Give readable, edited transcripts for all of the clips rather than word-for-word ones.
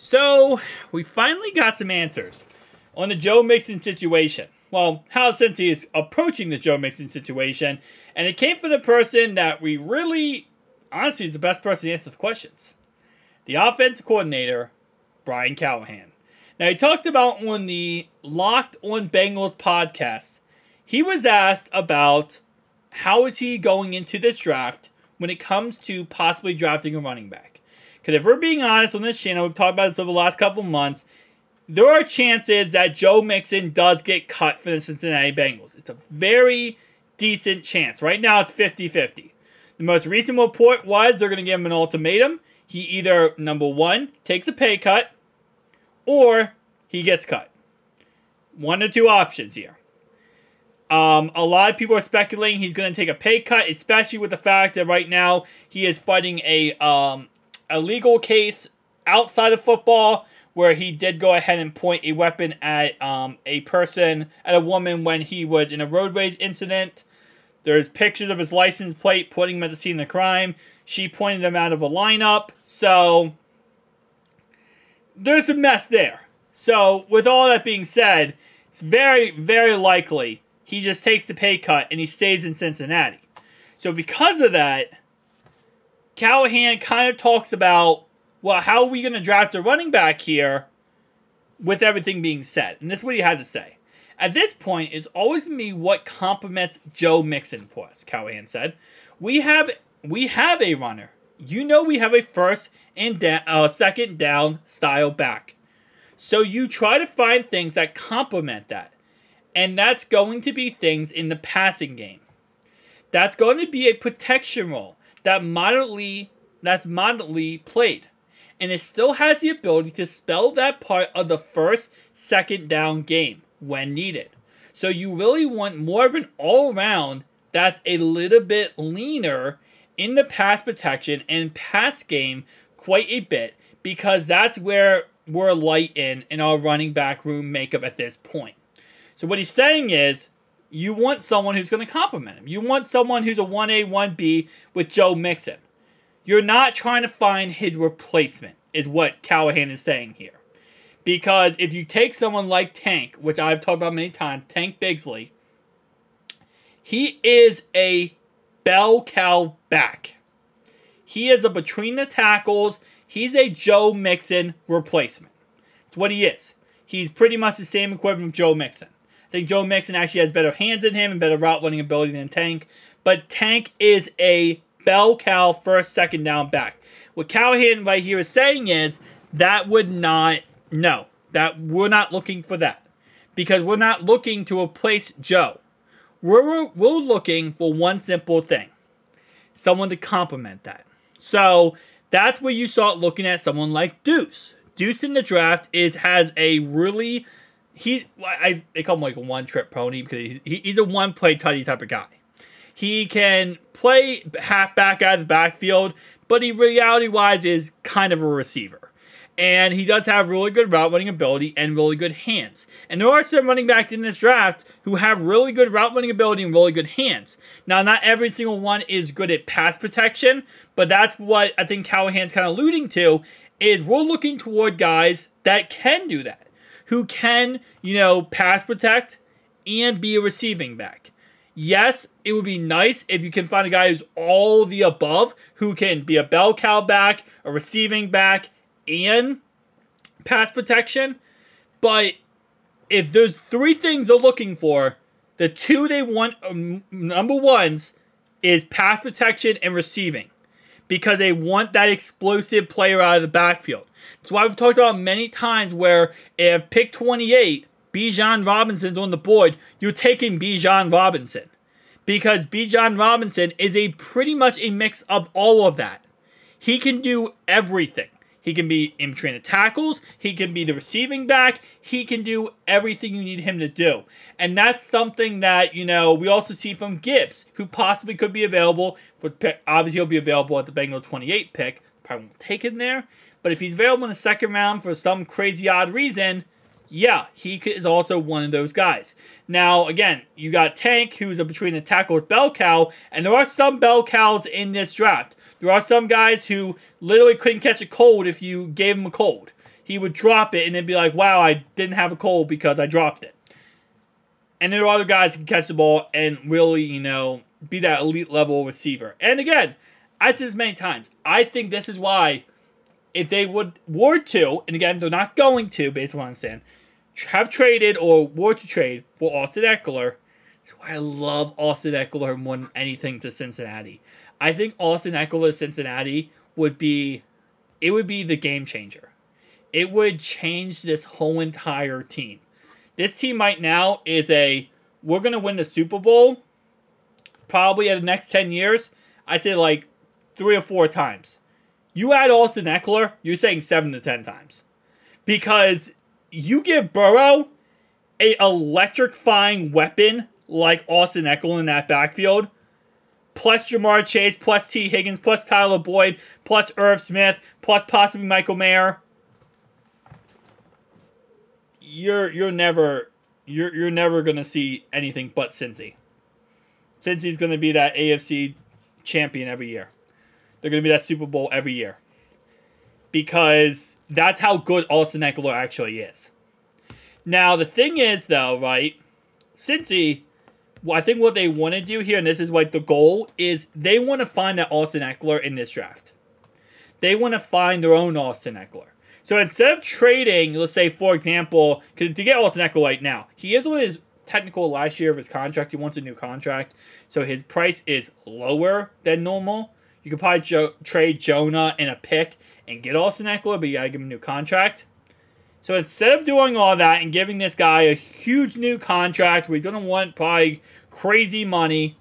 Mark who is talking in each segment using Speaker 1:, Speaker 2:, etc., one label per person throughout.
Speaker 1: So, we finally got some answers on the Joe Mixon situation. Well, how Cincy is approaching the Joe Mixon situation. And it came from the person that we really, honestly, is the best person to answer the questions. The offensive coordinator, Brian Callahan. Now, he talked about on the Locked on Bengals podcast, he was asked about how is he going into this draft when it comes to possibly drafting a running back. Because if we're being honest on this channel, we've talked about this over the last couple of months, there are chances that Joe Mixon does get cut for the Cincinnati Bengals. It's a very decent chance. Right now, it's 50-50. The most recent report was they're going to give him an ultimatum. He either, number one, takes a pay cut, or he gets cut. One or two options here. A lot of people are speculating he's going to take a pay cut, especially with the fact that right now he is fighting a legal case outside of football where he did go ahead and point a weapon at a woman when he was in a road rage incident. There's pictures of his license plate putting him at the scene of the crime. She pointed him out of a lineup. So, there's a mess there. So, with all that being said, it's very, very likely he just takes the pay cut and he stays in Cincinnati. So, because of that, Callahan kind of talks about, well, how are we going to draft a running back here with everything being said? And this is what he had to say. At this point, it's always going to be what complements Joe Mixon for us, Callahan said. We have a runner. You know we have a first and second down style back. So you try to find things that complement that. And that's going to be things in the passing game. That's going to be a protection role that's moderately played. And it still has the ability to spell that part of the first, second down game when needed. So you really want more of an all-around that's a little bit leaner in the pass protection and pass game quite a bit, because that's where we're light in our running back room makeup at this point. So what he's saying is, you want someone who's going to complement him. You want someone who's a 1A, 1B with Joe Mixon. You're not trying to find his replacement, is what Callahan is saying here. Because if you take someone like Tank, which I've talked about many times, Tank Bigsley, he is a bell cow back. He is a between the tackles. He's a Joe Mixon replacement. That's what he is. He's pretty much the same equivalent of Joe Mixon. I think Joe Mixon actually has better hands than him and better route running ability than Tank. But Tank is a bell cow first, second down back. What Callahan right here is saying is that would not, no, that we're not looking for that. Because we're not looking to replace Joe. We're looking for one simple thing. Someone to complement that. So that's where you start looking at someone like Deuce. Deuce in the draft has a really, they call him like a one-trick pony because he's a one-play tutty type of guy. He can play halfback out of the backfield, but he reality-wise is kind of a receiver. And he does have really good route running ability and really good hands. And there are some running backs in this draft who have really good route running ability and really good hands. Now, not every single one is good at pass protection, but that's what I think Callahan's kind of alluding to, is we're looking toward guys that can do that. Who can, pass protect and be a receiving back. Yes, it would be nice if you can find a guy who's all the above, who can be a bell cow back, a receiving back, and pass protection. But if there's three things they're looking for, the two they want, number ones, is pass protection and receiving. Because they want that explosive player out of the backfield. That's why we've talked about many times where if pick 28, Bijan Robinson's on the board, you're taking Bijan Robinson. Because Bijan Robinson is pretty much a mix of all of that. He can do everything. He can be in between the tackles. He can be the receiving back. He can do everything you need him to do. And that's something that, we also see from Gibbs, who possibly could be available. Obviously, he'll be available at the Bengals 28 pick. Probably won't take him there. But if he's available in the second round for some crazy odd reason, yeah, he is also one of those guys. Now, again, you got Tank, who's a between the tackles bell cow. And there are some bell cows in this draft. There are some guys who literally couldn't catch a cold if you gave them a cold. he would drop it and it'd be like, wow, I didn't have a cold because I dropped it. And there are other guys who can catch the ball and really, you know, be that elite level receiver. And again, I've said this many times, I think this is why if they were to, and again, they're not going to, based on what I understand, have traded or were to trade for Austin Eckler. That's why I love Austin Eckler more than anything to Cincinnati. I think Austin Eckler to Cincinnati would be the game changer. It would change this whole entire team. This team right now is we're going to win the Super Bowl probably in the next 10 years. I say like 3 or 4 times. You add Austin Eckler, you're saying 7 to 10 times. Because you give Burrow a electrifying weapon like Austin Eckler in that backfield, plus Jamar Chase, plus T. Higgins, plus Tyler Boyd, plus Irv Smith, plus possibly Michael Mayer. You're never gonna see anything but Cincy. Cincy's gonna be that AFC champion every year. They're gonna be that Super Bowl every year. Because that's how good Austin Eckler actually is. Now the thing is though, right? Cincy, I think what they want to do here, and this is like the goal, is they want to find that Austin Eckler in this draft. They want to find their own Austin Eckler. So instead of trading, let's say, for example, because to get Austin Eckler right now, he is on his technical last year of his contract. He wants a new contract. So his price is lower than normal. You could probably trade Jonah and a pick and get Austin Eckler, but you got to give him a new contract. So instead of doing all that and giving this guy a huge new contract, we're going to want probably crazy money.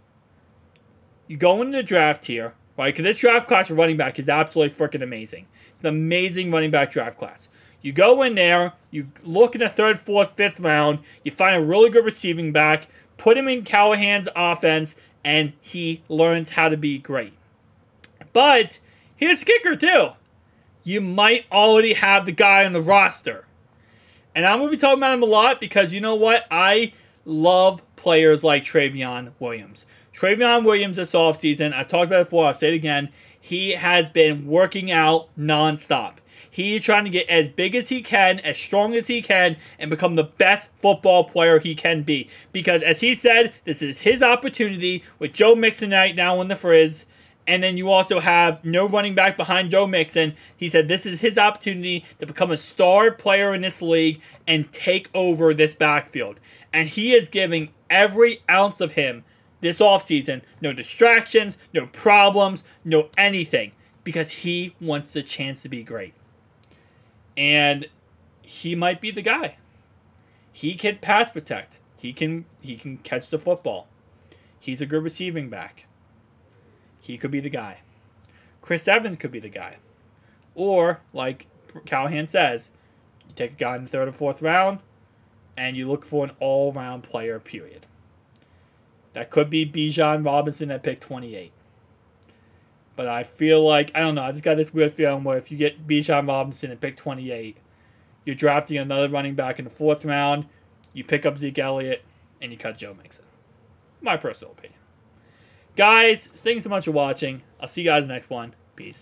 Speaker 1: You go into the draft here, right? Because this draft class for running back is absolutely freaking amazing. It's an amazing running back draft class. You go in there, you look in the 3rd, 4th, 5th round, you find a really good receiving back, put him in Callahan's offense, and he learns how to be great. But here's the kicker too. You might already have the guy on the roster. And I'm going to be talking about him a lot because you know what? I love players like Travion Williams. Travion Williams this offseason, I've talked about it before, I'll say it again, he has been working out nonstop. He is trying to get as big as he can, as strong as he can, and become the best football player he can be. Because as he said, this is his opportunity with Joe Mixon right now in the Frizz. And then you also have no running back behind Joe Mixon. He said this is his opportunity to become a star player in this league and take over this backfield. And he is giving every ounce of him this offseason. No distractions, no problems, no anything. Because he wants the chance to be great. And he might be the guy. He can pass protect. He can catch the football. He's a good receiving back. He could be the guy. Chris Evans could be the guy. Or, like Callahan says, you take a guy in the 3rd or 4th round, and you look for an all-round player, period. That could be Bijan Robinson at pick 28. But I feel like, I don't know, I just got this weird feeling where if you get Bijan Robinson at pick 28, you're drafting another running back in the 4th round, you pick up Zeke Elliott, and you cut Joe Mixon. My personal opinion. Guys, thanks so much for watching. I'll see you guys in the next one. Peace.